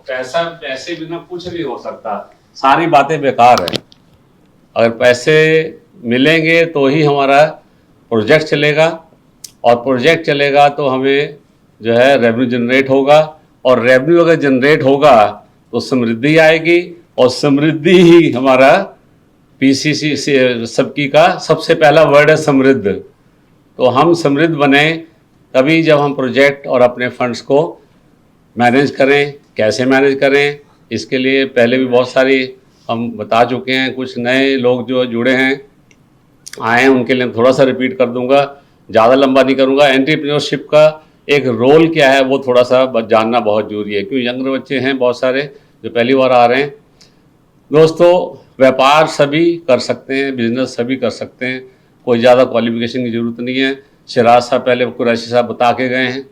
पैसा, पैसे बिना कुछ नहीं हो सकता, सारी बातें बेकार है। अगर पैसे मिलेंगे तो ही हमारा प्रोजेक्ट चलेगा, और प्रोजेक्ट चलेगा तो हमें जो है रेवेन्यू जनरेट होगा, और रेवेन्यू अगर जनरेट होगा तो समृद्धि आएगी, और समृद्धि ही हमारा पीसीसी से सबकी का सबसे पहला वर्ड है समृद्ध। तो हम समृद्ध बने तभी जब हम प्रोजेक्ट और अपने फंड्स को मैनेज करें। कैसे मैनेज करें, इसके लिए पहले भी बहुत सारी हम बता चुके हैं। कुछ नए लोग जो जुड़े हैं, आए हैं, उनके लिए थोड़ा सा रिपीट कर दूंगा, ज़्यादा लंबा नहीं करूंगा। एंटरप्रेन्योरशिप का एक रोल क्या है वो थोड़ा सा जानना बहुत जरूरी है, क्योंकि यंगर बच्चे हैं बहुत सारे जो पहली बार आ रहे हैं। दोस्तों, व्यापार सभी कर सकते हैं, बिजनेस सभी कर सकते हैं, कोई ज़्यादा क्वालिफिकेशन की ज़रूरत नहीं है। शिराज साहब पहले कुरैशी साहब बता के गए हैं,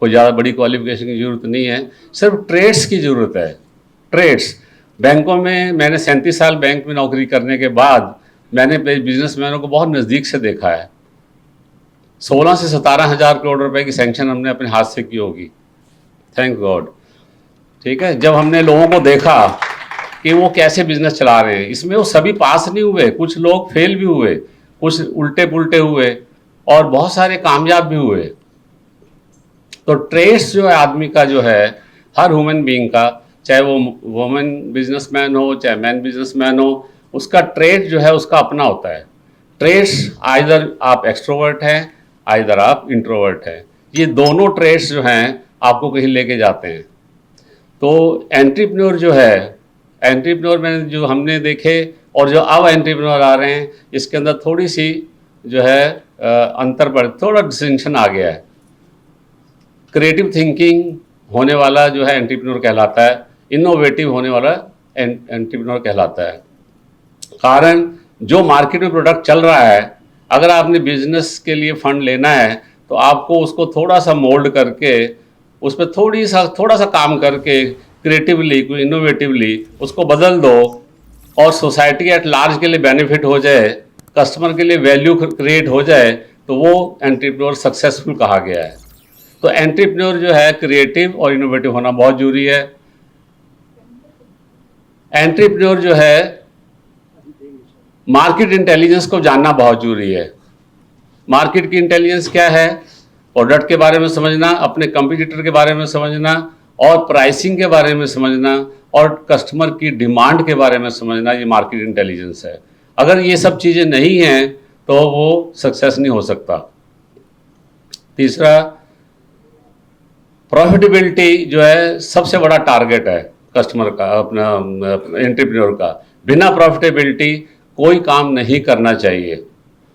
कोई ज़्यादा बड़ी क्वालिफिकेशन की ज़रूरत नहीं है, सिर्फ ट्रेड्स की ज़रूरत है। ट्रेड्स, बैंकों में मैंने 37 साल बैंक में नौकरी करने के बाद मैंने बिजनेसमैनों को बहुत नज़दीक से देखा है। 16 से 17 हज़ार करोड़ रुपए की सैंक्शन हमने अपने हाथ से की होगी, थैंक गॉड। ठीक है, जब हमने लोगों को देखा कि वो कैसे बिजनेस चला रहे हैं, इसमें वो सभी पास नहीं हुए, कुछ लोग फेल भी हुए, कुछ उल्टे पुल्टे हुए, और बहुत सारे कामयाब भी हुए। तो ट्रेड्स जो है आदमी का, जो है हर ह्यूमन बीइंग का, चाहे वो वुमेन बिजनेसमैन हो चाहे मैन बिजनेसमैन हो, उसका ट्रेड जो है उसका अपना होता है। ट्रेड्स आइदर आप एक्सट्रोवर्ट हैं, आइदर आप इंट्रोवर्ट हैं, ये दोनों ट्रेड्स जो हैं आपको कहीं लेके जाते हैं। तो एंटरप्रेन्योर जो है, एंटरप्रेन्योर में जो हमने देखे और जो अब एंटरप्रेन्योर आ रहे हैं, इसके अंदर थोड़ी सी जो है अंतर पर थोड़ा डिस्टिंक्शन आ गया है। क्रिएटिव थिंकिंग होने वाला जो है एंटरप्रेन्योर कहलाता है, इनोवेटिव होने वाला एंटरप्रेन्योर कहलाता है। कारण जो मार्केट में प्रोडक्ट चल रहा है, अगर आपने बिजनेस के लिए फंड लेना है तो आपको उसको थोड़ा सा मोल्ड करके, उस पर थोड़ा सा काम करके क्रिएटिवली, इनोवेटिवली उसको बदल दो, और सोसाइटी एट लार्ज के लिए बेनिफिट हो जाए, कस्टमर के लिए वैल्यू क्रिएट हो जाए, तो वो एंटरप्रेन्योर सक्सेसफुल कहा गया है। तो एंटरप्रेन्योर जो है क्रिएटिव और इनोवेटिव होना बहुत जरूरी है। एंटरप्रेन्योर जो है मार्केट इंटेलिजेंस को जानना बहुत जरूरी है। मार्केट की इंटेलिजेंस क्या है? प्रोडक्ट के बारे में समझना, अपने कंपटीटर के बारे में समझना, और प्राइसिंग के बारे में समझना, और कस्टमर की डिमांड के बारे में समझना, ये मार्केट इंटेलिजेंस है। अगर ये सब चीज़ें नहीं हैं तो वो सक्सेस नहीं हो सकता। तीसरा, प्रॉफिटेबिलिटी जो है सबसे बड़ा टारगेट है कस्टमर का, अपना एंटरप्रेन्योर का। बिना प्रॉफिटेबिलिटी कोई काम नहीं करना चाहिए।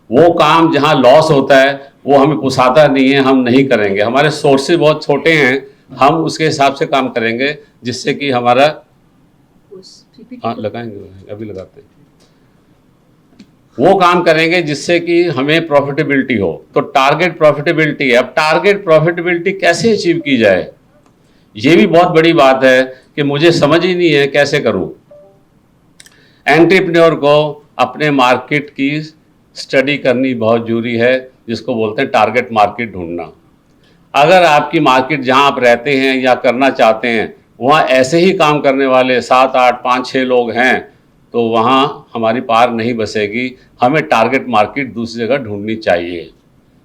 वो काम जहाँ लॉस होता है वो हमें पुसाता नहीं है, हम नहीं करेंगे। हमारे सोर्सेज बहुत छोटे हैं, हम उसके हिसाब से काम करेंगे जिससे कि हमारा, हाँ लगाएंगे, अभी लगाते हैं, वो काम करेंगे जिससे कि हमें प्रॉफिटेबिलिटी हो। तो टारगेट प्रॉफिटेबिलिटी है। अब टारगेट प्रॉफिटेबिलिटी कैसे अचीव की जाए, ये भी बहुत बड़ी बात है कि मुझे समझ ही नहीं है कैसे करूं। एंटरप्रेन्योर को अपने मार्केट की स्टडी करनी बहुत जरूरी है, जिसको बोलते हैं टारगेट मार्केट ढूंढना। अगर आपकी मार्केट जहां आप रहते हैं या करना चाहते हैं वहां ऐसे ही काम करने वाले 7, 8, 5, 6 लोग हैं, तो वहाँ हमारी पार नहीं बसेगी। हमें टारगेट मार्केट दूसरी जगह ढूंढनी चाहिए,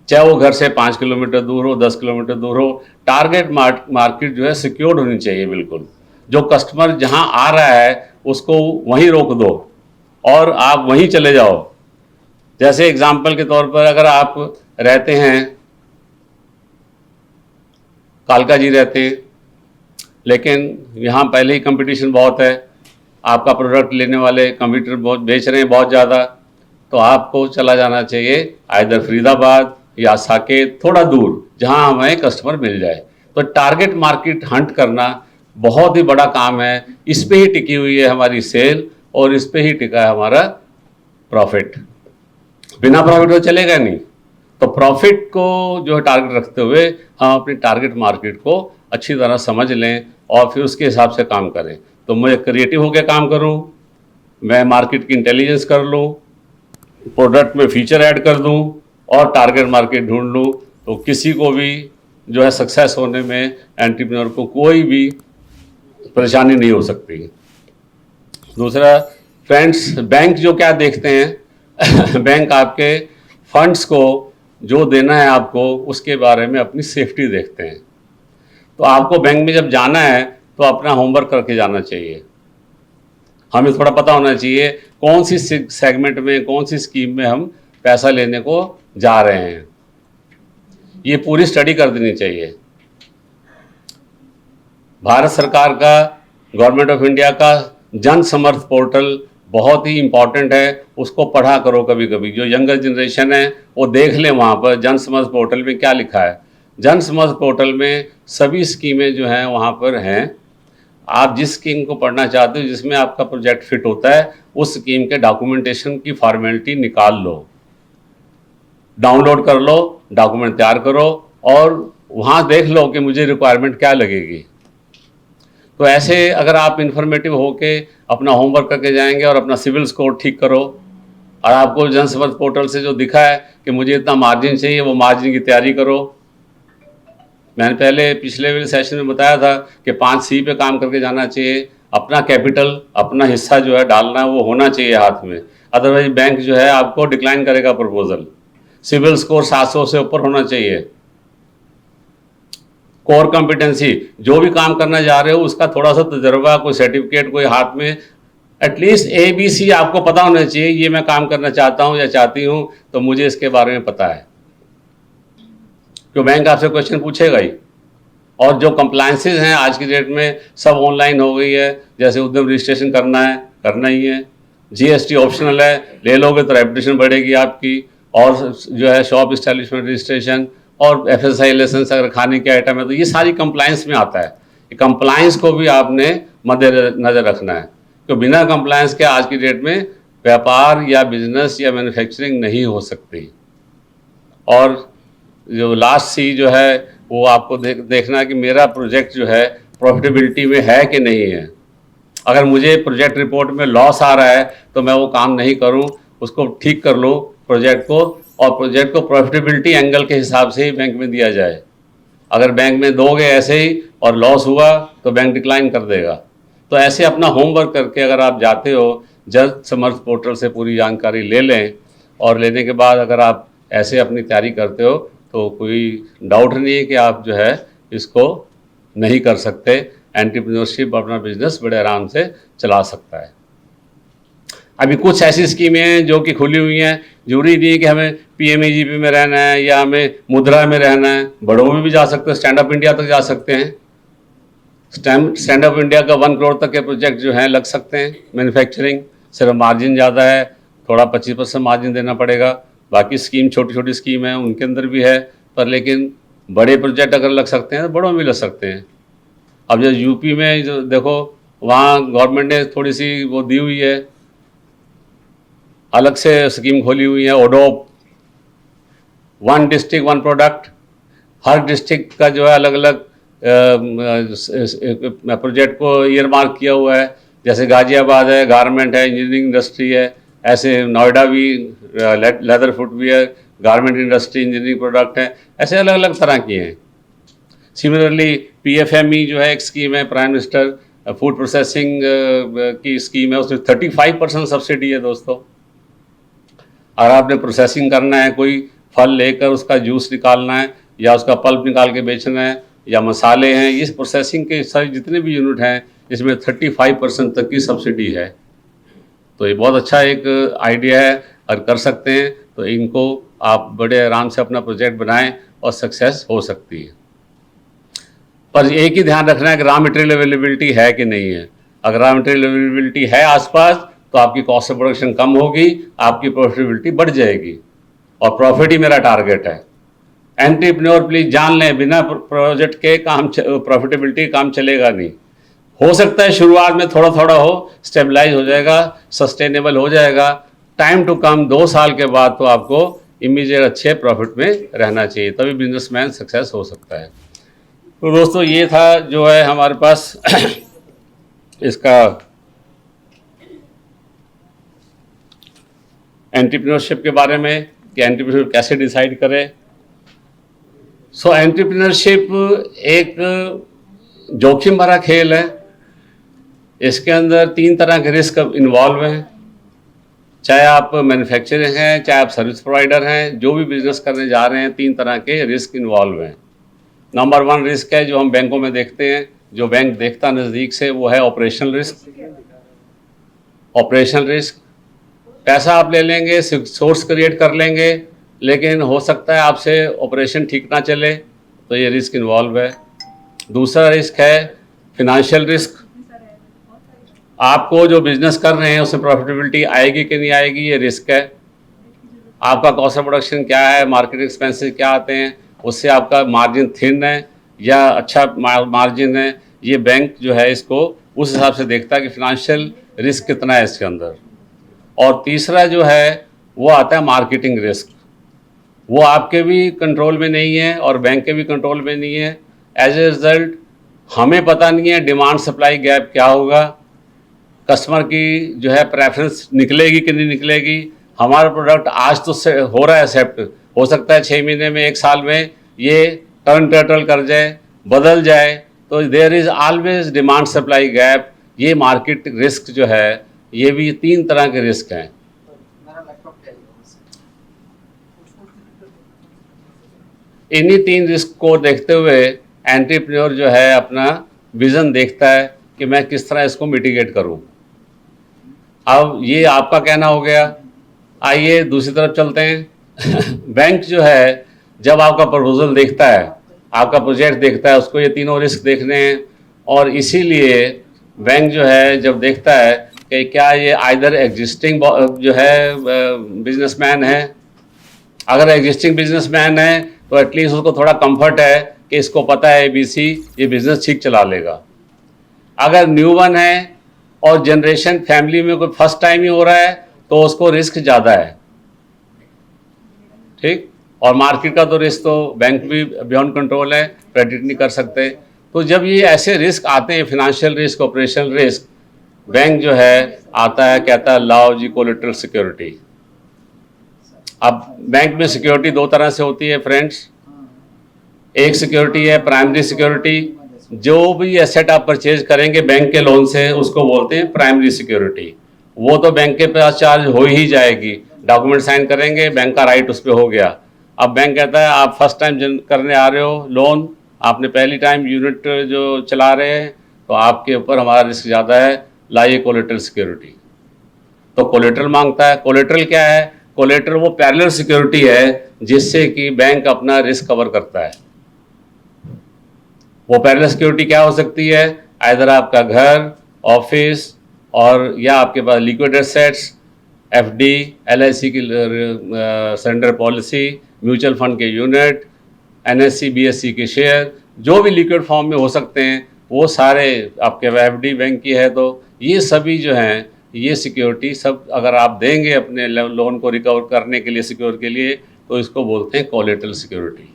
चाहे वो घर से 5 किलोमीटर दूर हो, 10 किलोमीटर दूर हो। टारगेट मार्केट जो है सिक्योर्ड होनी चाहिए बिल्कुल। जो कस्टमर जहाँ आ रहा है उसको वहीं रोक दो और आप वहीं चले जाओ। जैसे एग्जाम्पल के तौर पर, अगर आप रहते हैं, कालका जी रहते हैं, लेकिन यहाँ पहले ही कंपटीशन बहुत है, आपका प्रोडक्ट लेने वाले कंप्यूटर बहुत बेच रहे हैं बहुत ज़्यादा, तो आपको चला जाना चाहिए आइदर फरीदाबाद या साकेत, थोड़ा दूर जहां हमें कस्टमर मिल जाए। तो टारगेट मार्केट हंट करना बहुत ही बड़ा काम है। इस पे ही टिकी हुई है हमारी सेल, और इस पे ही टिका है हमारा प्रॉफिट। बिना प्रॉफिट तो चलेगा नहीं। तो प्रॉफिट को जो है टारगेट रखते हुए हम अपनी टारगेट मार्केट को अच्छी तरह समझ लें और फिर उसके हिसाब से काम करें। तो मैं क्रिएटिव होकर काम करूं, मैं मार्केट की इंटेलिजेंस कर लूं, प्रोडक्ट में फीचर ऐड कर दूं और टारगेट मार्केट ढूंढ लूं, तो किसी को भी जो है सक्सेस होने में, एंटरप्रेन्योर को कोई भी परेशानी नहीं हो सकती। दूसरा फ्रेंड्स, बैंक जो क्या देखते हैं बैंक आपके फंड्स को जो देना है आपको उसके बारे में अपनी सेफ्टी देखते हैं। तो आपको बैंक में जब जाना है तो अपना होमवर्क करके जाना चाहिए। हमें थोड़ा पता होना चाहिए कौन सी सेगमेंट में, कौन सी स्कीम में हम पैसा लेने को जा रहे हैं, ये पूरी स्टडी कर देनी चाहिए। भारत सरकार का, गवर्नमेंट ऑफ इंडिया का जन समर्थ पोर्टल बहुत ही इम्पॉर्टेंट है, उसको पढ़ा करो कभी कभी। जो यंगर जनरेशन है वो देख ले वहाँ पर जन समर्थ पोर्टल में क्या लिखा है। जन समर्थ पोर्टल में सभी स्कीमें जो हैं वहाँ पर हैं। आप जिस स्कीम को पढ़ना चाहते हो, जिसमें आपका प्रोजेक्ट फिट होता है, उस स्कीम के डॉक्यूमेंटेशन की फॉर्मेलिटी निकाल लो, डाउनलोड कर लो, डॉक्यूमेंट तैयार करो और वहाँ देख लो कि मुझे रिक्वायरमेंट क्या लगेगी। तो ऐसे अगर आप इन्फॉर्मेटिव होके अपना होमवर्क करके जाएंगे और अपना सिविल स्कोर ठीक करो, और आपको जन समर्थ पोर्टल से जो दिखा है कि मुझे इतना मार्जिन चाहिए, वो मार्जिन की तैयारी करो। मैंने पहले पिछले सेशन में बताया था कि 5C पे काम करके जाना चाहिए। अपना कैपिटल, अपना हिस्सा जो है डालना, वो होना चाहिए हाथ में, अदरवाइज बैंक जो है आपको डिक्लाइन करेगा प्रपोजल। सिविल स्कोर 700 से ऊपर होना चाहिए। कोर कॉम्पिटेंसी, जो भी काम करना जा रहे हो उसका थोड़ा सा तजर्बा, कोई सर्टिफिकेट, कोई हाथ में एटलीस्ट ABC आपको पता होना चाहिए। ये मैं काम करना चाहता हूँ या चाहती हूँ, तो मुझे इसके बारे में पता है, क्यों बैंक आपसे क्वेश्चन पूछेगा ही। और जो कंप्लायंसेस हैं आज की डेट में सब ऑनलाइन हो गई है। जैसे उद्यम रजिस्ट्रेशन करना है, करना ही है। GST ऑप्शनल है, ले लोगे तो रेपुटेशन बढ़ेगी आपकी। और जो है शॉप इस्टेब्लिशमेंट रजिस्ट्रेशन और FSI लाइसेंस अगर खाने के आइटम है तो ये सारी कंप्लायंस में आता है। कंप्लायंस को भी आपने मद्देनजर रखना है, तो बिना कंप्लायंस के आज की डेट में व्यापार या बिजनेस या मैन्युफैक्चरिंग नहीं हो सकती। और जो लास्ट C जो है वो आपको देखना कि मेरा प्रोजेक्ट जो है प्रॉफिटेबिलिटी में है कि नहीं है। अगर मुझे प्रोजेक्ट रिपोर्ट में लॉस आ रहा है तो मैं वो काम नहीं करूं, उसको ठीक कर लो प्रोजेक्ट को, और प्रोजेक्ट को प्रॉफिटेबिलिटी एंगल के हिसाब से ही बैंक में दिया जाए। अगर बैंक में दोगे ऐसे ही और लॉस हुआ तो बैंक डिक्लाइन कर देगा। तो ऐसे अपना होमवर्क करके अगर आप जाते हो, जन समर्थ पोर्टल से पूरी जानकारी ले लें, और लेने के बाद अगर आप ऐसे अपनी तैयारी करते हो तो कोई डाउट नहीं है कि आप जो है इसको नहीं कर सकते। एंटरप्रेन्योरशिप, अपना बिजनेस बड़े आराम से चला सकता है। अभी कुछ ऐसी स्कीमें हैं जो कि खुली हुई हैं। जरूरी नहीं है कि हमें PMAGP में रहना है या हमें मुद्रा में रहना है, बड़ों में भी जा सकते हैं, स्टैंड अप इंडिया तक जा सकते हैं। स्टैंड अप इंडिया का 1 करोड़ तक के प्रोजेक्ट जो हैं लग सकते हैं। मैन्युफैक्चरिंग सिर्फ मार्जिन ज़्यादा है, थोड़ा 25% मार्जिन देना पड़ेगा। बाकी स्कीम छोटी छोटी स्कीम है उनके अंदर भी है, पर लेकिन बड़े प्रोजेक्ट अगर लग सकते हैं तो बड़ों में लग सकते हैं। अब जो UP में जो देखो, वहाँ गवर्नमेंट ने थोड़ी सी वो दी हुई है, अलग से स्कीम खोली हुई है, ODOP, 1 डिस्ट्रिक्ट 1 प्रोडक्ट। हर डिस्ट्रिक्ट का जो है अलग अलग प्रोजेक्ट को ईयर मार्क किया हुआ है। जैसे गाजियाबाद है, गारमेंट है, इंजीनियरिंग इंडस्ट्री है। ऐसे नोएडा भी leather footwear, garment industry, engineering product है। ऐसे अलग अलग तरह की हैं। सिमिलरली PFME जो है एक स्कीम है, प्राइम मिनिस्टर फूड प्रोसेसिंग की स्कीम है, उसमें 35% सब्सिडी है दोस्तों। अगर आपने प्रोसेसिंग करना है, कोई फल लेकर उसका जूस निकालना है या उसका पल्प निकाल के बेचना है या मसाले हैं, इस प्रोसेसिंग के सारे जितने भी यूनिट हैं इसमें 35% तक की सब्सिडी है। तो ये बहुत अच्छा एक आइडिया है, अगर कर सकते हैं तो इनको आप बड़े आराम से अपना प्रोजेक्ट बनाएं और सक्सेस हो सकती है। पर एक ही ध्यान रखना है कि रॉ मटेरियल अवेलेबिलिटी है कि नहीं है। अगर रॉ मटेरियल अवेलेबिलिटी है आसपास तो आपकी कॉस्ट ऑफ प्रोडक्शन कम होगी, आपकी प्रॉफिटेबिलिटी बढ़ जाएगी, और प्रॉफिट ही मेरा टारगेट है। एंटरप्रेन्योर प्लीज जान लें, बिना प्रोजेक्ट के काम प्रॉफिटेबिलिटी काम चलेगा नहीं। हो सकता है शुरुआत में थोड़ा थोड़ा हो, स्टेबलाइज हो जाएगा, सस्टेनेबल हो जाएगा। टाइम टू कम 2 साल के बाद तो आपको इमीडिएट अच्छे प्रॉफिट में रहना चाहिए, तभी बिजनेसमैन सक्सेस हो सकता है। तो दोस्तों ये था जो है हमारे पास इसका एंटरप्रेन्योरशिप के बारे में कि एंटरप्रेन्योरशिप कैसे डिसाइड करें। सो एंटरप्रेन्योरशिप एक जोखिम भरा खेल है, इसके अंदर 3 तरह के रिस्क इन्वॉल्व हैं, चाहे आप मैन्युफैक्चरिंग हैं, चाहे आप सर्विस प्रोवाइडर हैं, जो भी बिजनेस करने जा रहे हैं 3 तरह के रिस्क इन्वॉल्व हैं। नंबर 1 रिस्क है जो हम बैंकों में देखते हैं, जो बैंक देखता नज़दीक से, वो है ऑपरेशनल रिस्क। ऑपरेशनल रिस्क, पैसा आप ले लेंगे, सोर्स क्रिएट कर लेंगे, लेकिन हो सकता है आपसे ऑपरेशन ठीक ना चले, तो ये रिस्क इन्वॉल्व है। दूसरा रिस्क है फिनेंशियल रिस्क, आपको जो बिजनेस कर रहे हैं उसमें प्रॉफिटेबिलिटी आएगी कि नहीं आएगी, ये रिस्क है। आपका कॉस्ट ऑफ प्रोडक्शन क्या है, मार्केटिंग एक्सपेंसेस क्या आते हैं, उससे आपका मार्जिन थिन है या अच्छा मार्जिन है, ये बैंक जो है इसको उस हिसाब से देखता है कि फिनेंशियल रिस्क कितना है इसके अंदर। और तीसरा जो है वो आता है मार्केटिंग रिस्क, वो आपके भी कंट्रोल में नहीं है और बैंक के भी कंट्रोल में नहीं है। एज ए रिज़ल्ट हमें पता नहीं है डिमांड सप्लाई गैप क्या होगा, कस्टमर की जो है प्रेफरेंस निकलेगी कि नहीं निकलेगी। हमारा प्रोडक्ट आज तो हो रहा है एक्सेप्ट, हो सकता है 6 महीने में 1 साल में ये टर्न कर जाए, बदल जाए, तो there is always demand supply gap. ये मार्केट रिस्क जो है ये भी 3 तरह के रिस्क हैं। इन्हीं 3 रिस्क को देखते हुए एंटरप्रेन्योर जो है अपना विज़न देखता है कि मैं किस तरह इसको मिटिगेट करूं। अब ये आपका कहना हो गया, आइए दूसरी तरफ चलते हैं। बैंक जो है जब आपका प्रपोजल देखता है, आपका प्रोजेक्ट देखता है, उसको ये तीनों रिस्क देखने हैं, और इसीलिए बैंक जो है जब देखता है कि क्या ये आइदर एग्जिस्टिंग जो है बिजनेसमैन है, अगर एग्जिस्टिंग बिजनेसमैन है तो एटलीस्ट उसको थोड़ा कंफर्ट है कि इसको पता है ABC ये बिज़नेस ठीक चला लेगा। अगर न्यू वन है और जनरेशन फैमिली में कोई फर्स्ट टाइम ही हो रहा है तो उसको रिस्क ज़्यादा है, ठीक। और मार्केट का तो रिस्क तो बैंक भी बियॉन्ड कंट्रोल है, प्रेडिक्ट नहीं कर सकते। तो जब ये ऐसे रिस्क आते हैं, financial risk, operational risk, bank जो है आता है, कहता है लाओ जी कोलेटरल सिक्योरिटी। अब बैंक में सिक्योरिटी 2 तरह से होती है फ्रेंड्स। एक सिक्योरिटी है प्राइमरी सिक्योरिटी, जो भी एसेट आप परचेज करेंगे बैंक के लोन से उसको बोलते हैं प्राइमरी सिक्योरिटी। वो तो बैंक के पास चार्ज हो ही जाएगी, डॉक्यूमेंट साइन करेंगे, बैंक का राइट उस पर हो गया। अब बैंक कहता है आप फर्स्ट टाइम करने आ रहे हो लोन, आपने पहली टाइम यूनिट जो चला रहे हैं, तो आपके ऊपर हमारा रिस्क ज़्यादा है, लाइए कोलेटरल सिक्योरिटी। तो कोलेटरल मांगता है। कोलेटरल क्या है? कोलेटरल वो पैरेलल सिक्योरिटी है जिससे कि बैंक अपना रिस्क कवर करता है। वो पैरेलल सिक्योरिटी क्या हो सकती है? आइदर आपका घर, ऑफिस, और या आपके पास लिक्विड एसेट्स, FD, LIC की सरेंडर पॉलिसी, म्यूचुअल फंड के यूनिट, NSE BSE के शेयर, जो भी लिक्विड फॉर्म में हो सकते हैं वो सारे आपके FD बैंक की है। तो ये सभी जो हैं ये सिक्योरिटी सब अगर आप देंगे अपने लोन को रिकवर करने के लिए, सिक्योर के लिए, तो इसको बोलते हैं कोलेटरल सिक्योरिटी।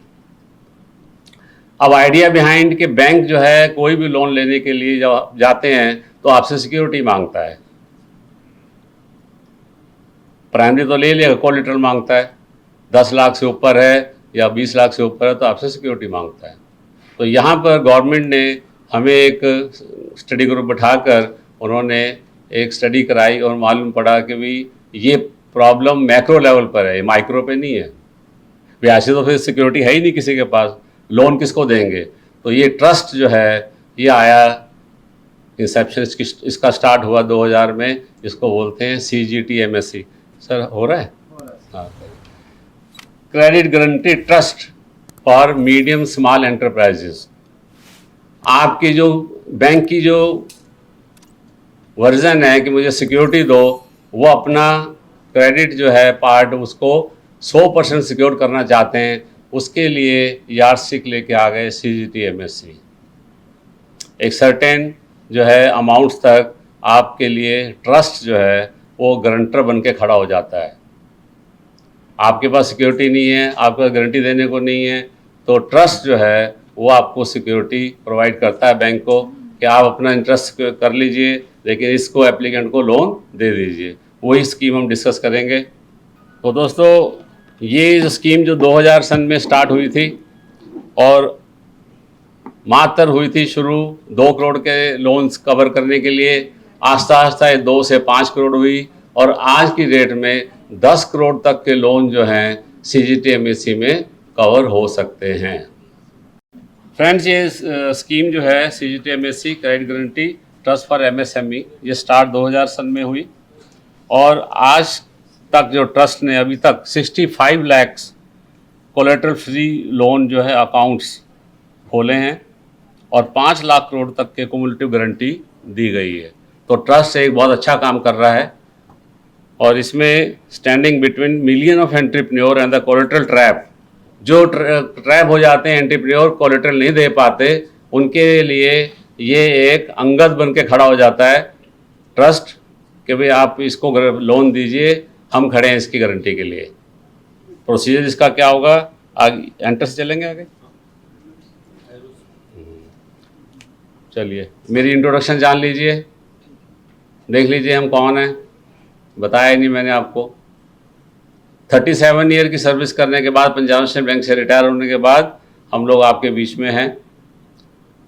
अब आइडिया बिहाइंड कि बैंक जो है कोई भी लोन लेने के लिए जब जाते हैं तो आपसे सिक्योरिटी मांगता है। प्राइमरी तो ले लिया, कोलेटरल मांगता है। 10 लाख से ऊपर है या 20 लाख से ऊपर है तो आपसे सिक्योरिटी मांगता है। तो यहाँ पर गवर्नमेंट ने हमें एक स्टडी ग्रुप बैठाकर उन्होंने एक स्टडी कराई और मालूम पड़ा कि भाई ये प्रॉब्लम मैक्रो लेवल पर है, माइक्रो पे नहीं है। वैसे तो फिर सिक्योरिटी है ही नहीं किसी के पास, लोन किसको देंगे? तो ये ट्रस्ट जो है ये आया, इंसेप्शन इसका स्टार्ट हुआ 2000 में, इसको बोलते हैं CGTMSE। सर हो रहा है? हाँ, credit guarantee trust for medium small enterprises. आपकी जो बैंक की जो वर्जन है कि मुझे सिक्योरिटी दो, वो अपना क्रेडिट जो है पार्ट उसको 100% सिक्योर करना चाहते हैं, उसके लिए यार्डस्टिक लेके आ गए CGTMSE। एक सर्टेन जो है अमाउंट्स तक आपके लिए ट्रस्ट जो है वो गारंटर बन के खड़ा हो जाता है। आपके पास सिक्योरिटी नहीं है, आपके पास गारंटी देने को नहीं है, तो ट्रस्ट जो है वो आपको सिक्योरिटी प्रोवाइड करता है बैंक को कि आप अपना इंटरेस्ट कर लीजिए, लेकिन इसको एप्लीकेंट को लोन दे दीजिए। वही स्कीम हम डिस्कस करेंगे। तो दोस्तों ये स्कीम जो 2000 सन में स्टार्ट हुई थी और मात्र हुई थी शुरू 2 करोड़ के लोन्स कवर करने के लिए, आस्ता आस्ता ये 2 से 5 करोड़ हुई और आज की डेट में 10 करोड़ तक के लोन जो हैं CGTMSE में कवर हो सकते हैं। फ्रेंड्स, ये स्कीम जो है CGTMSE credit guarantee trust for MSME, ये स्टार्ट 2000 सन में हुई और आज तक जो ट्रस्ट ने अभी तक 65 लाख कोलेटरल फ्री लोन जो है अकाउंट्स खोले हैं और 5 लाख करोड़ तक के कुमुलेटिव गारंटी दी गई है। तो ट्रस्ट एक बहुत अच्छा काम कर रहा है और इसमें standing between million of entrepreneur and the collateral trap, जो ट्रैप हो जाते हैं एंटरप्रेन्योर कोलेटरल नहीं दे पाते, उनके लिए ये एक अंगद बन के खड़ा हो जाता है ट्रस्ट कि भाई आप इसको लोन दीजिए, हम खड़े हैं इसकी गारंटी के लिए। प्रोसीजर इसका क्या होगा, आगे एंटर से चलेंगे आगे। चलिए मेरी इंट्रोडक्शन जान लीजिए, देख लीजिए हम कौन हैं, बताया नहीं मैंने आपको। 37 ईयर की सर्विस करने के बाद, पंजाब नेशनल बैंक से रिटायर होने के बाद हम लोग आपके बीच में हैं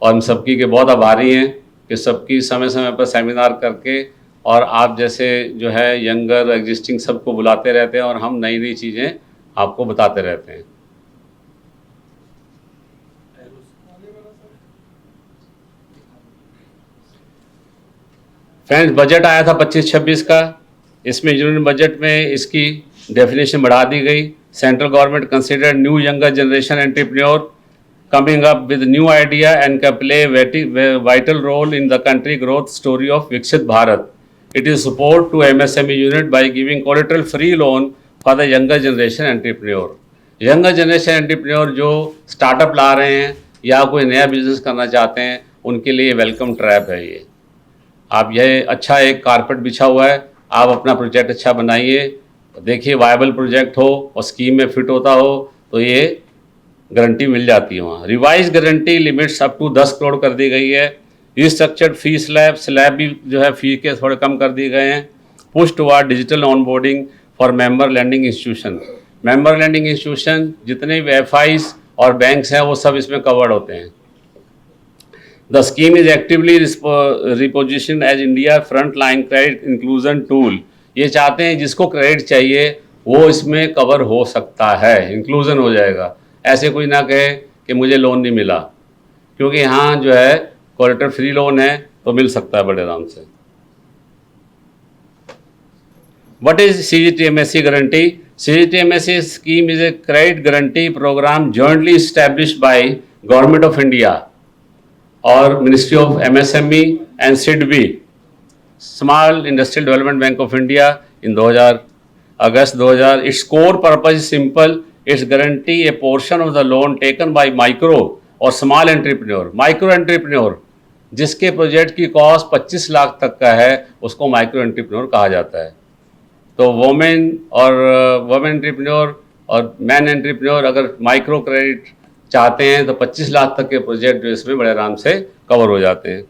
और हम सबकी के बहुत आभारी हैं कि सबकी समय समय पर सेमिनार करके और आप जैसे जो है यंगर एग्जिस्टिंग सबको बुलाते रहते हैं और हम नई नई चीज़ें आपको बताते रहते हैं। फ्रेंड्स, बजट आया था 25-26 का, इसमें यूनियन बजट में इसकी डेफिनेशन बढ़ा दी गई। Central government consider new younger generation entrepreneur coming up with new idea and can play a vital role in the country growth story of Viksit Bharat. It is support to MSME unit by giving collateral free loan for the younger generation entrepreneur. Younger generation entrepreneur जो startup ला रहे हैं या कोई नया business करना चाहते हैं, उनके लिए वेलकम ट्रैप है ये। आप ये अच्छा एक कारपेट बिछा हुआ है, आप अपना प्रोजेक्ट अच्छा बनाइए, देखिए वायबल प्रोजेक्ट हो और स्कीम में फिट होता हो तो ये गारंटी मिल जाती है वहाँ। Revise guarantee limits up to 10 crore कर दी गई है। रिस्ट्रक्चर्ड फी स्लैब भी जो है फी के थोड़े कम कर दिए गए हैं। Push toward digital onboarding for member lending institution. Member lending institution जितने भी FIs और बैंक्स हैं वो सब इसमें कवर्ड होते हैं। The scheme is actively reposition as India front line credit inclusion tool. ये चाहते हैं जिसको क्रेडिट चाहिए वो इसमें कवर हो सकता है, इंक्लूजन हो जाएगा। ऐसे कोई ना कहे कि मुझे लोन नहीं मिला, क्योंकि यहाँ जो है कोलेटरल फ्री लोन है तो मिल सकता है बड़े आराम से। What is CGTMSE guarantee? CGTMSE scheme is a credit guarantee program jointly established by Government of India or Ministry of MSME and SIDBI, Small Industrial Development Bank of India in August 2000. Its core purpose is simple. It's guarantee a portion of the loan taken by micro और small entrepreneur. Micro entrepreneur जिसके project की cost 25 lakh तक का है उसको micro entrepreneur कहा जाता है। तो वोमेन एंटरप्रेन्योर और मैन एंटरप्रेन्योर अगर माइक्रो क्रेडिट चाहते हैं तो 25 लाख तक के प्रोजेक्ट जो इसमें बड़े आराम से कवर हो जाते हैं।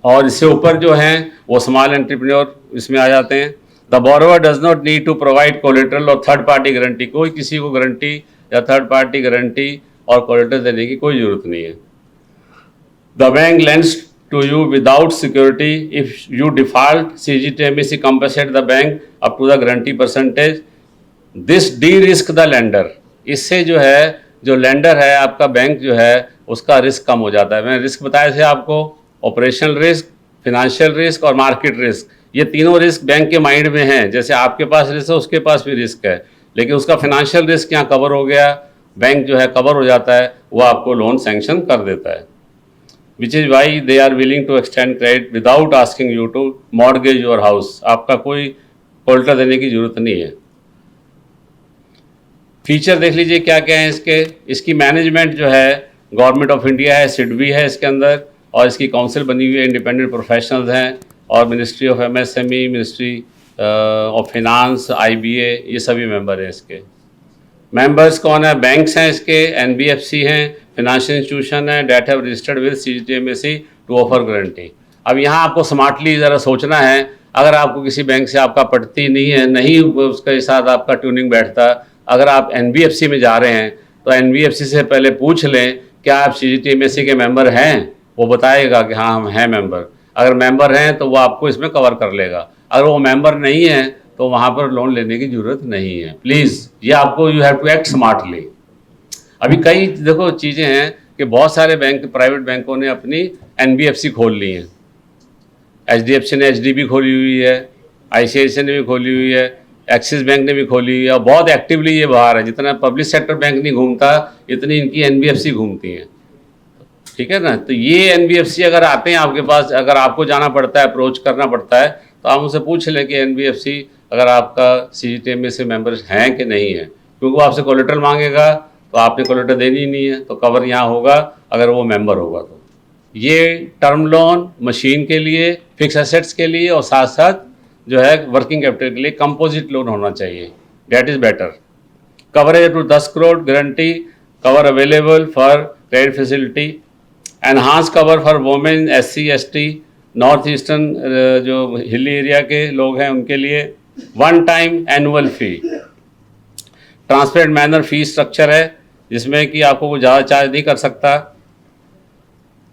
और इससे ऊपर जो हैं वो स्मॉल एंटरप्रेन्योर इसमें आ जाते हैं। The borrower does not need to provide collateral और थर्ड पार्टी गारंटी। कोई किसी को गारंटी या थर्ड पार्टी गारंटी और कोलेटरल देने की कोई ज़रूरत नहीं है। The bank lends to you without security. If you default CGTMSE compensate the bank up to the guarantee percentage. This de risk the lender. इससे जो है जो लेंडर है आपका बैंक जो है उसका रिस्क कम हो जाता है। मैंने रिस्क बताए थे आपको, ऑपरेशनल रिस्क, फिनेंशियल रिस्क और मार्केट रिस्क। ये तीनों रिस्क बैंक के माइंड में हैं। जैसे आपके पास रिस्क है उसके पास भी रिस्क है, लेकिन उसका फिनेंशियल रिस्क यहाँ कवर हो गया, बैंक जो है कवर हो जाता है, वो आपको लोन सैंक्शन कर देता है। Which is why they are willing to extend credit without asking you to mortgage your house. आपका कोई कोलेटरल देने की जरूरत नहीं है। फीचर देख लीजिए क्या क्या है इसके। इसकी मैनेजमेंट जो है गवर्नमेंट ऑफ इंडिया है, SIDBI है इसके अंदर, और इसकी काउंसिल बनी हुई है, इंडिपेंडेंट प्रोफेशनल्स हैं, और ministry of MSME, ministry of finance, IBA, ये सभी मेंबर हैं इसके। मेंबर्स कौन है? बैंक्स हैं इसके, NBFC हैं, फिनेंशियल इंस्टीट्यूशन है, that have registered with CGTMSE to offer guarantee. अब यहाँ आपको स्मार्टली ज़रा सोचना है। अगर आपको किसी बैंक से आपका पटती नहीं है, नहीं उसके साथ आपका ट्यूनिंग बैठता, अगर आप NBFC में जा रहे हैं तो NBFC से पहले पूछ लें क्या आप CGTMSE के मेंबर हैं। वो बताएगा कि हाँ हम हैं मेंबर। अगर मेंबर हैं तो वो आपको इसमें कवर कर लेगा, अगर वो मेंबर नहीं है तो वहाँ पर लोन लेने की ज़रूरत नहीं है। प्लीज़ ये आपको, you have to act smartly. अभी कई देखो चीज़ें हैं कि बहुत सारे बैंक, प्राइवेट बैंकों ने अपनी एनबीएफसी खोल ली हैं। एचडीएफसी ने एचडीबी खोली हुई है, आईसीआईसीआई ने भी खोली हुई है, एक्सिस बैंक ने भी खोली हुई है, और बहुत एक्टिवली ये बाहर है। जितना पब्लिक सेक्टर बैंक नहीं घूमता इतनी इनकी एनबीएफसी घूमती हैं। ठीक है ना। तो ये एनबीएफसी अगर आते हैं आपके पास, अगर आपको जाना पड़ता है, अप्रोच करना पड़ता है, तो आप उनसे पूछ लें कि एनबीएफसी अगर आपका सीजीटीएम में से मेंबर्स हैं कि नहीं है, क्योंकि वो आपसे कोलेटरल मांगेगा तो आपने कोलेटरल देनी ही नहीं है, तो कवर यहाँ होगा अगर वो मेंबर होगा। तो ये टर्म लोन मशीन के लिए, फिक्स एसेट्स के लिए, और साथ साथ जो है वर्किंग कैपिटल के लिए कंपोजिट लोन होना चाहिए। That is better. Coverage to 10 crore, guarantee cover available for credit facility, enhance cover for women, SC ST, north eastern जो हिली एरिया के लोग हैं उनके लिए, one time annual fee, transparent manner fee structure है जिसमें कि आपको कोई ज़्यादा चार्ज नहीं कर सकता।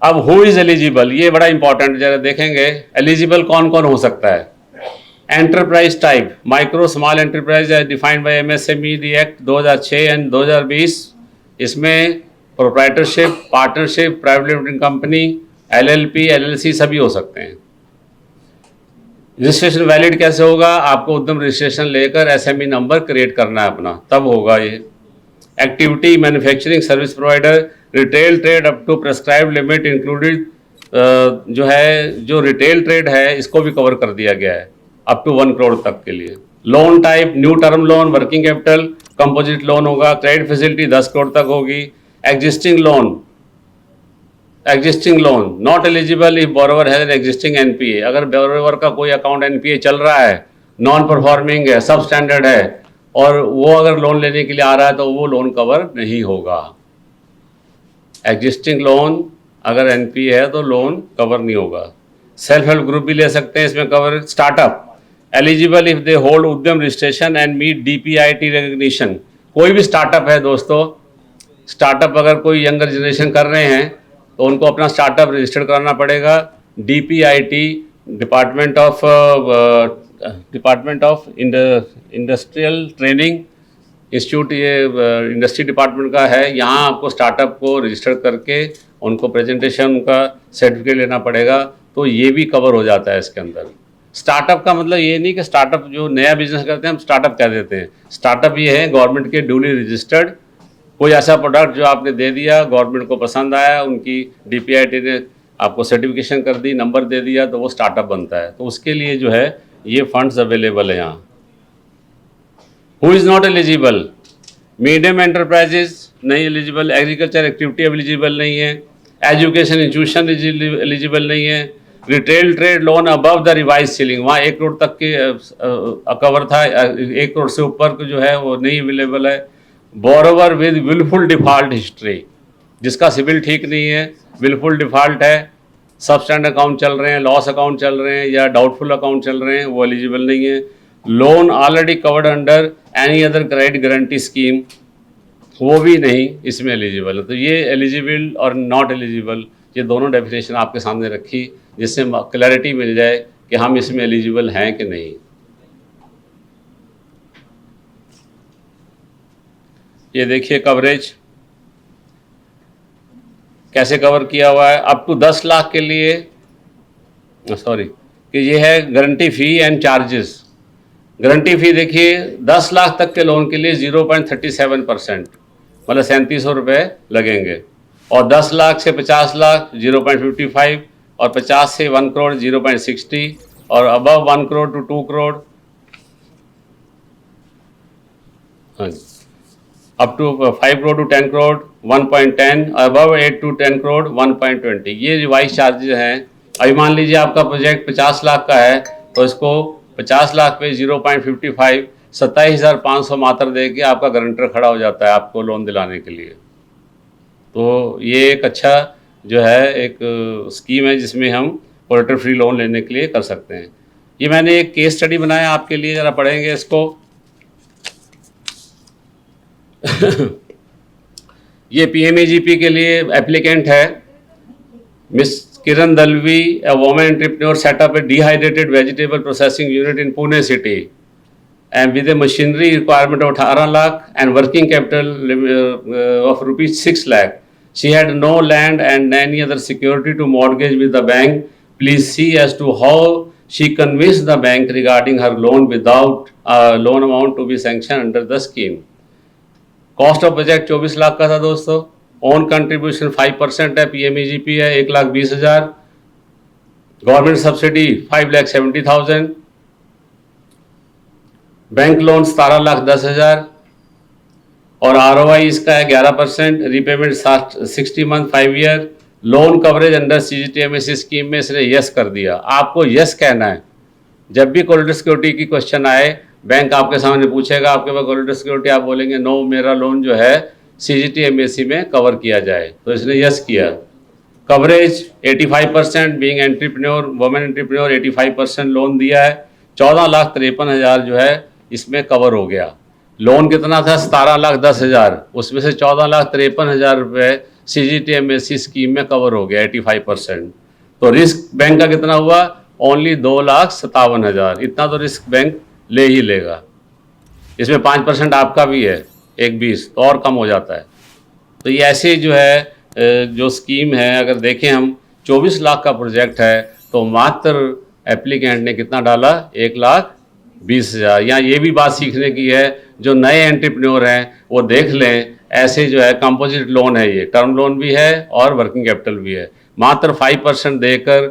अब हु इज़ एलिजिबल, ये बड़ा इंपॉर्टेंट, जरा देखेंगे एलिजिबल कौन कौन हो सकता है। Enterprise type, micro small enterprise as defined by MSME act 2006 and 2020। इसमें proprietorship, partnership, private limited company, LLP, LLC सभी हो सकते हैं। रजिस्ट्रेशन वैलिड कैसे होगा, आपको उद्यम रजिस्ट्रेशन लेकर एसएमई नंबर क्रिएट करना है अपना, तब होगा ये। Activity, manufacturing, service provider, retail trade up to prescribed limit included, जो है जो रिटेल ट्रेड है इसको भी कवर कर दिया गया है अप टू 1 करोड़ तक के लिए। Loan type, new term loan, working capital, composite loan होगा। क्रेडिट फैसिलिटी 10 करोड़ तक होगी। Existing loan not eligible if borrower has an existing NPA. अगर बोरोवर का कोई अकाउंट एनपीए चल रहा है, नॉन परफॉर्मिंग है, सब स्टैंडर्ड है, और वो अगर लोन लेने के लिए आ रहा है तो वो लोन कवर नहीं होगा। एग्जिस्टिंग लोन अगर एनपीए है तो लोन कवर नहीं होगा। सेल्फ हेल्प ग्रुप भी ले सकते हैं इसमें cover. Startup eligible if they hold उद्यम रजिस्ट्रेशन एंड मीट डीपीआईटी रिकग्निशन। कोई भी स्टार्टअप है दोस्तों, स्टार्टअप अगर कोई यंगर जनरेशन कर रहे हैं तो उनको अपना स्टार्टअप रजिस्टर्ड कराना पड़ेगा। DPIT, department of industrial training institute, ये इंडस्ट्री डिपार्टमेंट का है। यहाँ आपको स्टार्टअप को रजिस्टर करके उनको प्रेजेंटेशन, उनका सर्टिफिकेट लेना पड़ेगा, तो ये भी कवर हो जाता है इसके अंदर। स्टार्टअप का मतलब ये नहीं कि स्टार्टअप जो नया बिजनेस करते हैं हम स्टार्टअप कह देते हैं। स्टार्टअप ये है गवर्नमेंट के ड्यूली रजिस्टर्ड कोई ऐसा प्रोडक्ट जो आपने दे दिया, गवर्नमेंट को पसंद आया, उनकी डीपीआईटी ने आपको सर्टिफिकेशन कर दी, नंबर दे दिया, तो वो स्टार्टअप बनता है। तो उसके लिए जो है ये फंड्स अवेलेबल है यहाँ। Who is not eligible, medium enterprises नहीं एलिजिबल, एग्रीकल्चर एक्टिविटी एलिजिबल नहीं है, एजुकेशन इंस्टीट्यूशन एलिजिबल नहीं है, retail trade loan above the revise ceiling, वहाँ 1 करोड़ तक के कवर था, 1 करोड़ से ऊपर जो है वो नहीं अवेलेबल है। Borrower with wilful default history, जिसका सिविल ठीक नहीं है, विलफुल डिफॉल्ट है, सब स्टैंडर्ड अकाउंट चल रहे हैं, लॉस अकाउंट चल रहे हैं या डाउटफुल अकाउंट चल रहे हैं, वो एलिजिबल नहीं है। Loan already covered under any other credit guarantee scheme, वो भी नहीं इसमें एलिजिबल है। तो ये एलिजिबल और नॉट एलिजिबल, ये दोनों डेफिनेशन आपके सामने रखी जिससे क्लैरिटी मिल जाए कि हम इसमें एलिजिबल हैं कि नहीं। ये देखिए कवरेज कैसे कवर किया हुआ है। अप टू 10 लाख के लिए, सॉरी, कि ये है guarantee fee and charges. Guarantee fee देखिए 10 लाख तक के लोन के लिए 0.37%, मतलब 3700 रुपये लगेंगे, और 10 लाख से 50 लाख 0.55, और 50 से 1 करोड़ 0.60, और अबव 1 करोड़ टू 2 करोड़, हाँ, up to 5 crore to 10 crore 1.10, above 8 to 10 crore 1.20। ये रिवाइज चार्जेज हैं। अभी मान लीजिए आपका प्रोजेक्ट 50 लाख का है तो इसको 50 लाख पे 0.55, 27,500 मात्र दे के आपका गारंटर खड़ा हो जाता है आपको लोन दिलाने के लिए। तो ये एक अच्छा जो है एक स्कीम है जिसमें हम कोलेटरल फ्री लोन लेने के लिए कर सकते हैं। ये मैंने एक केस स्टडी बनाया आपके लिए, ज़रा पढ़ेंगे इसको। ये पीएमएजीपी के लिए एप्लीकेंट है miss Kiran Dalvi, a woman entrepreneur, set up a dehydrated vegetable processing unit in Pune city, and with a machinery requirement of 18 lakh and working capital of rupees 6 lakh. She had no land and any other security to mortgage with the bank. Please see as to how she convinced the bank regarding her loan without loan amount to be sanctioned under the scheme. Cost of project 24 lakh का था दोस्तों। Own contribution 5% है, PMEGP है 1,20,000, government subsidy 5,70,000, bank loan 17,10,000 और ROI इसका है 11%, repayment 60 month 5 year, loan coverage under CGTMSC scheme में इसने यस कर दिया। आपको यस कहना है। जब भी कोलेटरल सिक्योरिटी की क्वेश्चन आए, बैंक आपके सामने पूछेगा आपके पास कोलेटरल सिक्योरिटी, आप बोलेंगे नो, मेरा लोन जो है सीजीटीएमएससी में कवर किया जाए, तो इसने यस किया। Coverage 85%, being entrepreneur, women entrepreneur 85% loan दिया है। 14,53,000 जो है इसमें कवर हो गया। लोन कितना था? 17,10,000, उसमें से 14,53,000 रुपये सीजीटीएमएससी स्कीम में कवर हो गया 85%। तो रिस्क बैंक का कितना हुआ? ओनली 2,57,000। इतना तो रिस्क बैंक ले ही लेगा। इसमें 5% आपका भी है, 1,20, तो और कम हो जाता है। तो ये ऐसे जो है जो स्कीम है, अगर देखें हम 24 लाख का प्रोजेक्ट है तो मात्र एप्लीकेंट ने कितना डाला? 1,20,000। यहाँ ये भी बात सीखने की है, जो नए एंटरप्रेन्योर हैं वो देख लें, ऐसे जो है कंपोजिट लोन है, ये टर्म लोन भी है और वर्किंग कैपिटल भी है। मात्र 5% देकर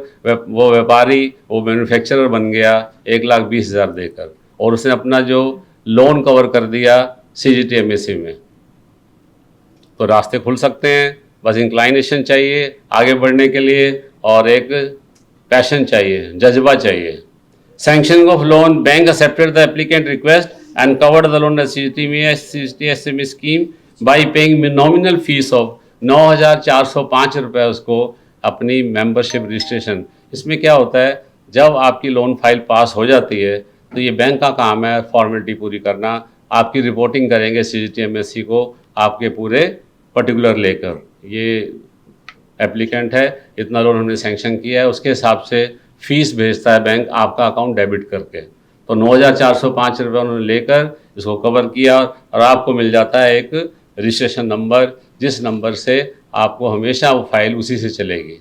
वो व्यापारी, वो मैन्युफैक्चरर बन गया 1,20,000 देकर, और उसने अपना जो लोन कवर कर दिया सीजीटीएमएससी में। तो रास्ते खुल सकते हैं, बस इंक्लाइनेशन चाहिए आगे बढ़ने के लिए और एक पैशन चाहिए, जज्बा चाहिए। Sanctioning of loan, bank accepted the applicant request and covered the loan CGTMSC scheme by paying nominal fees of 9,405 रुपये उसको अपनी मेंबरशिप रजिस्ट्रेशन। इसमें क्या होता है, जब आपकी लोन फाइल पास हो जाती है तो ये बैंक का काम है फॉर्मेलिटी पूरी करना। आपकी रिपोर्टिंग करेंगे सीजीटीएमएससी को आपके पूरे पर्टिकुलर लेकर, ये एप्लीकेंट है, इतना लोन हमने सैंक्शन किया है, उसके हिसाब से फीस भेजता है बैंक आपका अकाउंट डेबिट करके। तो 9,405 रुपये उन्होंने लेकर इसको कवर किया और आपको मिल जाता है एक रजिस्ट्रेशन नंबर, जिस नंबर से आपको हमेशा वो फाइल उसी से चलेगी।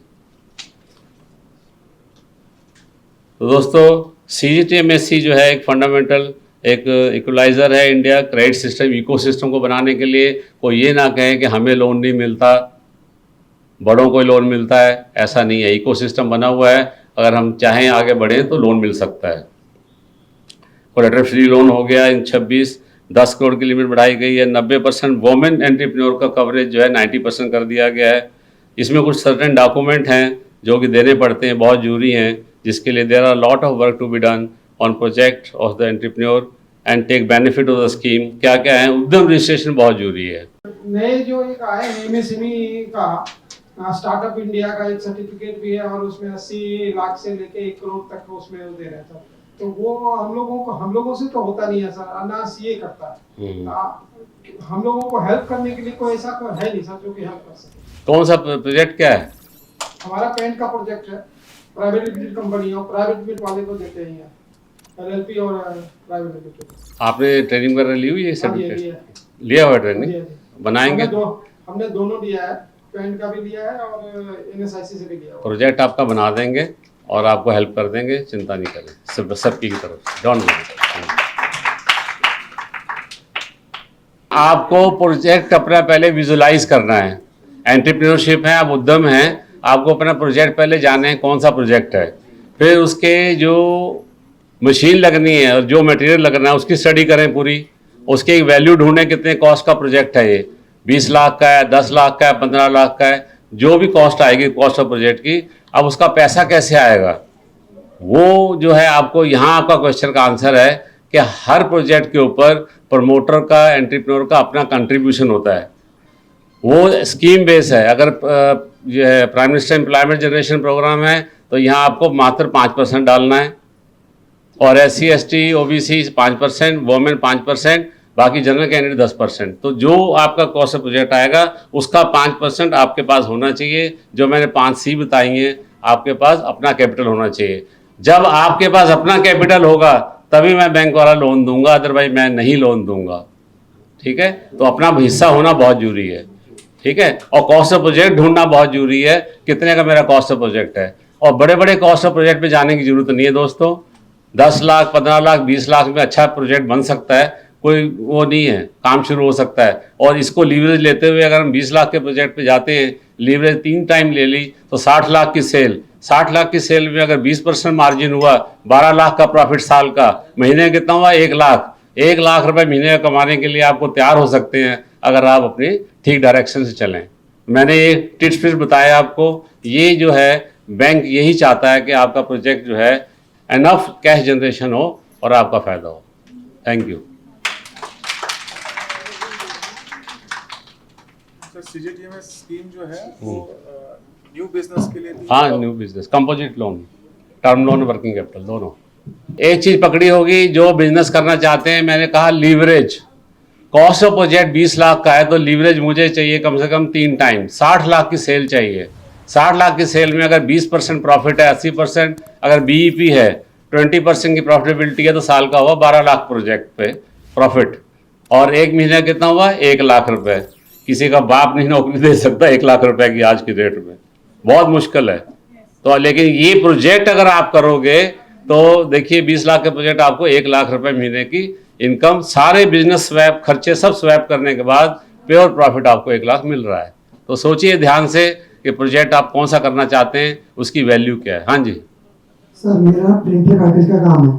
तो दोस्तों सीजीटीएमएससी जो है एक फंडामेंटल एक इक्वलाइज़र है इंडिया क्रेडिट सिस्टम इकोसिस्टम को बनाने के लिए। कोई ये ना कहे कि हमें लोन नहीं मिलता, बड़ों को लोन मिलता है, ऐसा नहीं है। इकोसिस्टम बना हुआ है, अगर हम चाहें आगे बढ़ें तो लोन मिल सकता है। कोलेटरल फ्री लोन हो गया इन 10 करोड़ की लिमिट बढ़ाई गई है। 90% वोमेन एंटरप्रेन्योर का कवरेज जो है 90% कर दिया गया है। इसमें कुछ सर्टेन डॉक्यूमेंट हैं जो कि देने पड़ते हैं, बहुत जरूरी हैं, जिसके लिए there are lot of work to be done on project of the entrepreneur and take benefit of the scheme. क्या क्या है? उद्यम रजिस्ट्रेशन बहुत जरूरी है। नए जो एक आए एमएसएमई का स्टार्टअप इंडिया का एक सर्टिफिकेट भी है और उसमें 80 लाख से लेके 1 करोड़ तक उसमें दे रहे थे। तो वो हम लोगों से तो होता नहीं है सर, ना सीए करता है। हम लोगों को हेल्प करने के लिए कोई ऐसा है नहीं सर जो कि हेल्प कर सके। कौन सा प्रोजेक्ट क्या है? हमारा पेंट का प्रोजेक्ट है, प्राइवेट लिमिटेड कंपनी और प्राइवेट लिमिटेड वाले को देते हैं, एलएलपी और प्राइवेट लिमिटेड। आपने ट्रेनिंग वगैरह ली हुई है? सर्टिफिकेट लिया हुआ ट्रेनिंग बनाएंगे? हमने दोनों लिया है, पेंट का भी लिया है और एनएसआईसी से भी लिया है। प्रोजेक्ट आपका बना देंगे और आपको हेल्प कर देंगे, चिंता नहीं करें, सबकी तरफ से डोंट वरी। आपको प्रोजेक्ट अपना पहले विजुलाइज करना है। एंटरप्रेन्योरशिप है, आप उद्यम हैं, आपको अपना प्रोजेक्ट पहले जाने हैं कौन सा प्रोजेक्ट है, फिर उसके जो मशीन लगनी है और जो मटेरियल लगना है उसकी स्टडी करें पूरी, उसके एक वैल्यू ढूंढें कितने कॉस्ट का प्रोजेक्ट है, ये 20 लाख का है, 10 लाख का है, 15 लाख का है, जो भी कॉस्ट आएगी कॉस्ट ऑफ प्रोजेक्ट की। अब उसका पैसा कैसे आएगा, वो जो है आपको यहाँ आपका क्वेश्चन का आंसर है कि हर प्रोजेक्ट के ऊपर प्रमोटर का, एंटरप्रेन्योर का अपना कंट्रीब्यूशन होता है। वो स्कीम बेस है। अगर जो है prime minister employment generation programme है तो यहाँ आपको मात्र 5% डालना है, और SC ST OBC 5%, वोमेन 5%, बाकी जनरल कैंडिडेट 10%। तो जो आपका कॉस्ट ऑफ प्रोजेक्ट आएगा उसका 5% आपके पास होना चाहिए। जो मैंने 5 C बताई हैं आपके पास अपना कैपिटल होना चाहिए। जब आपके पास अपना कैपिटल होगा तभी मैं बैंक वाला लोन दूंगा, अदरवाइज मैं नहीं लोन दूंगा। ठीक है, तो अपना हिस्सा होना बहुत जरूरी है। ठीक है, और कॉस्ट ऑफ प्रोजेक्ट ढूंढना बहुत जरूरी है, कितने का मेरा कॉस्ट ऑफ प्रोजेक्ट है। और बड़े बड़े कॉस्ट ऑफ प्रोजेक्ट पे जाने की जरूरत नहीं है दोस्तों। 10 लाख, 15 लाख, 20 लाख में अच्छा प्रोजेक्ट बन सकता है, कोई वो नहीं है, काम शुरू हो सकता है। और इसको लीवरेज लेते हुए अगर हम 20 लाख के प्रोजेक्ट पे जाते हैं, लीवरेज 3 टाइम ले ली तो 60 लाख की सेल, 60 लाख की सेल में अगर 20% मार्जिन हुआ, 12 लाख का प्रॉफिट साल का, महीने कितना हुआ, 1 लाख। 1 लाख रुपए महीने का कमाने के लिए आपको तैयार हो सकते हैं अगर आप अपनी ठीक डायरेक्शन से चलें। मैंने ये टिप्स फिर बताया आपको। ये जो है बैंक यही चाहता है कि आपका प्रोजेक्ट जो है एनफ कैश जनरेशन हो और आपका फायदा हो। Thank you. सर सीजीटीएमएस स्कीम जो है वो न्यू बिजनेस के लिए थी? हाँ, new business, composite loan, term loan, working capital दोनों। एक चीज पकड़ी होगी, जो बिजनेस करना चाहते हैं, मैंने कहा leverage. Cost of project 20 lakh का है तो लीवरेज मुझे चाहिए कम से कम 3 टाइम। 60 लाख की सेल चाहिए। 60 लाख की सेल में अगर 20% प्रॉफिट है, 80% अगर बीईपी है, 20% की प्रॉफिटेबिलिटी है, तो साल का हुआ 12 लाख प्रोजेक्ट पे प्रॉफिट। और एक महीने कितना हुआ, 1 लाख रुपए। किसी का बाप नहीं नौकरी दे सकता 1 लाख रुपए की आज की डेट में, बहुत मुश्किल है। तो लेकिन ये प्रोजेक्ट अगर आप करोगे तो देखिए 20 लाख के प्रोजेक्ट आपको 1 लाख रुपए महीने की इनकम, सारे बिजनेस स्वैप खर्चे सब स्वैप करने के बाद प्योर प्रॉफिट आपको 1 लाख मिल रहा है। तो सोचिए ध्यान से कि प्रोजेक्ट आप कौन सा करना चाहते हैं, उसकी वैल्यू क्या है। हाँ जी सर, मेरा प्रिंटर कार्टेज का काम है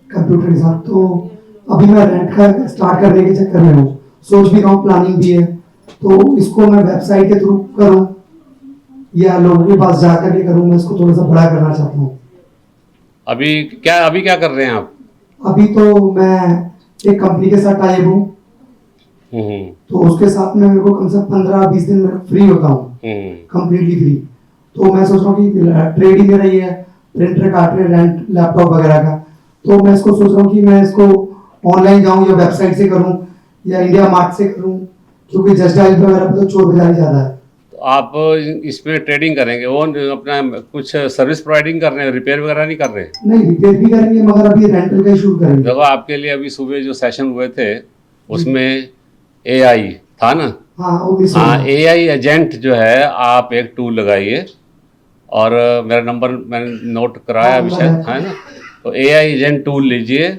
कंप्यूटर के साथ, तो अभी मैं रेंट का स्टार्ट करने के चक्कर में हूँ। सोच भी रहा हूँ, प्लानिंग भी है, तो इसको मैं वेबसाइट के थ्रू करूँ या लोगों के पास जाकर के करूँ? मैं इसको थोड़ा सा बड़ा करना चाहता हूँ। अभी क्या कर रहे हैं आप? अभी तो मैं एक कंपनी के साथ टाई हूँ, तो उसके साथ में मेरे को कम से कम 15-20 दिन में फ्री होता हूँ, कंप्लीटली फ्री। तो मैं सोच रहा हूँ कि ट्रेड ही मेरा ये है, प्रिंटर कार्टेज, रेंट, लैपटॉप वगैरह का। तो मैं इसको सोच रहा हूँ कि मैं इसको ऑनलाइन जाऊँ या वेबसाइट से करूँ या इंडिया मार्ट से करूँ, क्योंकि जस्ट डायल वगैरह पे तो चोर बाजारी ज़्यादा है। तो आप इसमें ट्रेडिंग करेंगे, वो अपना कुछ सर्विस प्रोवाइडिंग कर रहे हैं, रिपेयर वगैरह नहीं कर रहे? नहीं, रिपेयर भी करेंगे, मगर अभी रेंटल का शूट करेंगे। देखो आपके लिए अभी सुबह जो सेशन हुए थे उसमें एआई था ना। हाँ, एआई एजेंट जो है, आप एक टूल लगाइए, और मेरा नंबर मैंने नोट कराया अभी शायद, है ना। तो एआई एजेंट टूल लीजिए,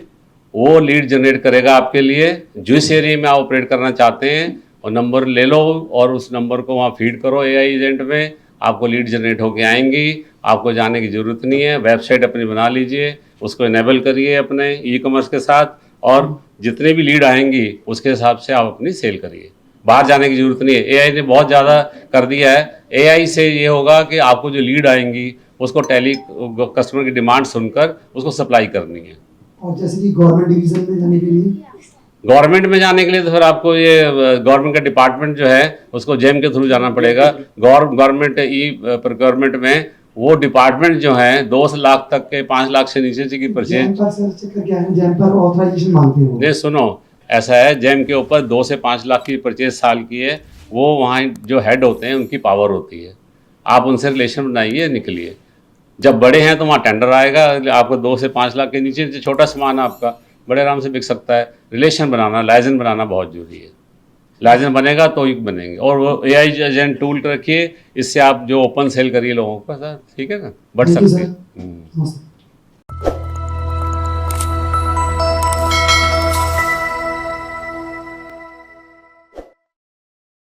वो लीड जनरेट करेगा आपके लिए। जिस एरिया में आप ऑपरेट करना चाहते हैं और नंबर ले लो और उस नंबर को वहाँ फीड करो एआई एजेंट में, आपको लीड जनरेट होके आएंगी। आपको जाने की ज़रूरत नहीं है, वेबसाइट अपनी बना लीजिए, उसको इनेबल करिए अपने ई कॉमर्स के साथ, और जितने भी लीड आएंगी उसके हिसाब से आप अपनी सेल करिए। बाहर जाने की ज़रूरत नहीं है, एआई ने बहुत ज़्यादा कर दिया है। एआई से ये होगा कि आपको जो लीड आएंगी उसको कस्टमर की डिमांड सुनकर उसको सप्लाई करनी है। और जैसे कि गवर्नमेंट डिवीजन में जाने के लिए, गवर्नमेंट में जाने के लिए तो फिर आपको ये गवर्नमेंट का डिपार्टमेंट जो है उसको जेम के थ्रू जाना पड़ेगा। गवर्नमेंट ई प्रोक्योरमेंट में वो डिपार्टमेंट जो है 2 लाख तक के, 5 लाख से नीचे की परचेज, जेम पर ऑथराइजेशन मांगते हैं। नहीं सुनो, ऐसा है, जेम के ऊपर 2 से 5 लाख की परचेज साल की है, वो वहाँ जो हेड होते हैं उनकी पावर होती है। आप उनसे रिलेशन बनाइए, निकलिए। जब बड़े हैं तो वहाँ टेंडर आएगा, आपको 2 से 5 लाख के नीचे छोटा सामान आपका बड़े आराम से बिक सकता है। रिलेशन बनाना, लाइसेंस बनाना बहुत जरूरी है। लाइसेंस बनेगा तो ही बनेंगे। और वो एआई एजेंट टूल रखिए, इससे आप जो ओपन सेल करिए लोगों का, ठीक है ना, बढ़ सकते हैं।